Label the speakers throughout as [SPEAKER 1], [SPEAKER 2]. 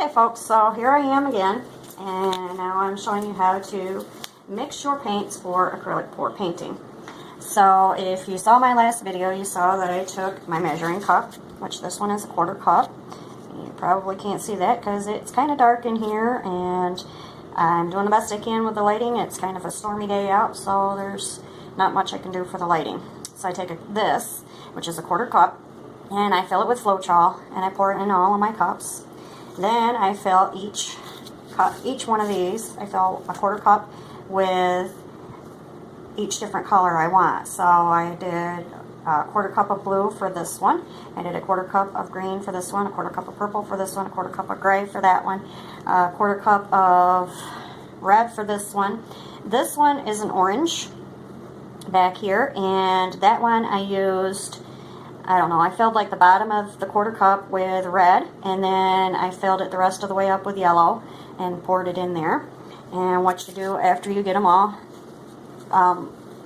[SPEAKER 1] Okay folks, so here I am again, and now I'm showing you how to mix your paints for acrylic pour painting. So if you saw my last video, you saw that I took my measuring cup, which this one is a 1/4 cup. You probably can't see that because it's kind of dark in here, and I'm doing the best I can with the lighting. It's kind of a stormy day out, so there's not much I can do for the lighting. So I take this, which is a 1/4 cup, and I fill it with floetrol, and I pour it in all of my cups. Then I fill each one of these, I fill a 1/4 cup with each different color I want. So I did a 1/4 cup of blue for this one. I did a 1/4 cup of green for this one, a 1/4 cup of purple for this one, a 1/4 cup of gray for that one, a 1/4 cup of red for this one. This one is an orange back here, and that one I used, I don't know, I filled like the bottom of the 1/4 cup with red, and then I filled it the rest of the way up with yellow and poured it in there. And what you do after you get them all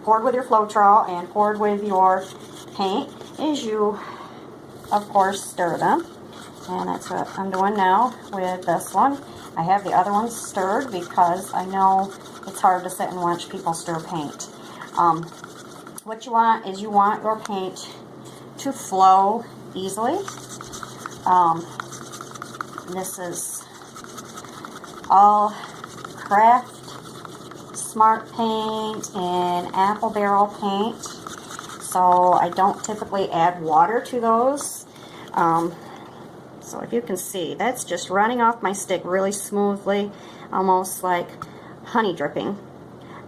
[SPEAKER 1] poured with your floetrol and poured with your paint is you, of course, stir them. And that's what I'm doing now with this one. I have the other ones stirred because I know it's hard to sit and watch people stir paint. What you want is you want your paint to flow easily. This is all Craft Smart paint and apple barrel paint, so I don't typically add water to those. So if you can see, that's just running off my stick really smoothly, almost like honey dripping.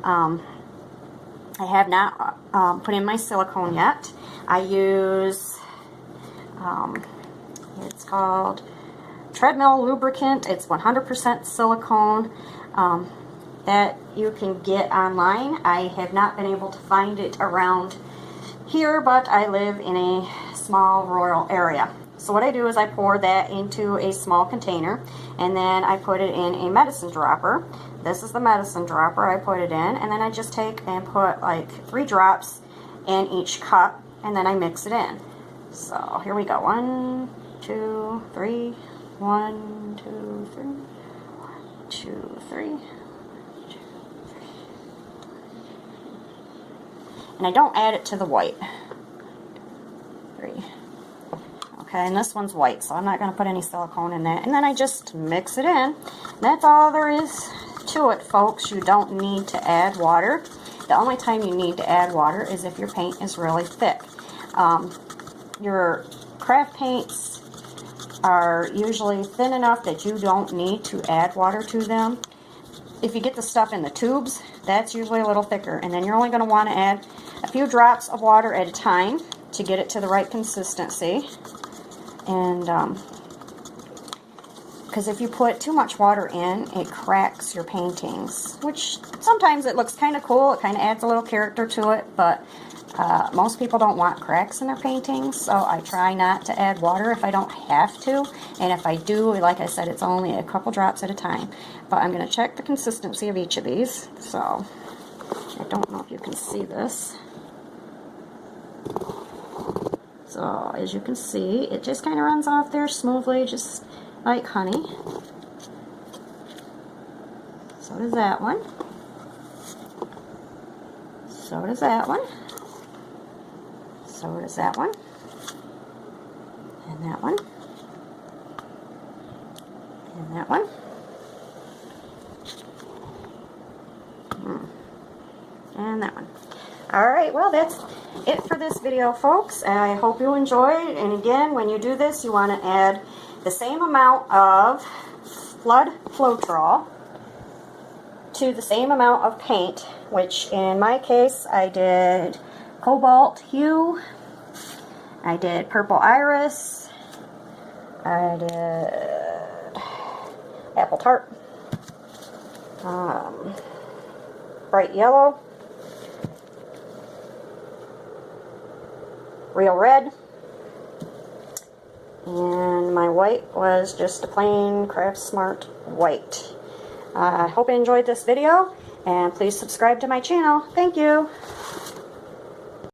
[SPEAKER 1] I have not put in my silicone yet. I use, it's called Treadmill Lubricant. It's 100% silicone that you can get online. I have not been able to find it around here, but I live in a small rural area. So what I do is I pour that into a small container, and then I put it in a medicine dropper. This is the medicine dropper I put it in, and then I just take and put like 3 drops in each cup, and then I mix it in. So here we go. 1, 2, 3. 1, 2, 3. 1, 2, 3. And I don't add it to the white. 3. Okay, and this one's white, so I'm not going to put any silicone in that. And then I just mix it in. That's all there is to it, folks. You don't need to add water. The only time you need to add water is if your paint is really thick. Your craft paints are usually thin enough that you don't need to add water to them. If you get the stuff in the tubes, that's usually a little thicker, and then you're only going to want to add a few drops of water at a time to get it to the right consistency. And because if you put too much water in, it cracks your paintings, which sometimes it looks kind of cool. It kind of adds a little character to it, but most people don't want cracks in their paintings, so I try not to add water if I don't have to. And if I do, like I said, it's only a couple drops at a time. But I'm going to check the consistency of each of these. So I don't know if you can see this. So as you can see, it just kind of runs off there smoothly, just like honey. So does that one. So does that one. So does that one. And that one. And that one. And that one. Alright, well, that's it for this video, folks. I hope you enjoyed. And again, when you do this, you want to add the same amount of floetrol to the same amount of paint, which in my case, I did cobalt hue, I did purple iris, I did apple tart, bright yellow, real red, and my white was just a plain Craft Smart white. I hope you enjoyed this video, and please subscribe to my channel. Thank you.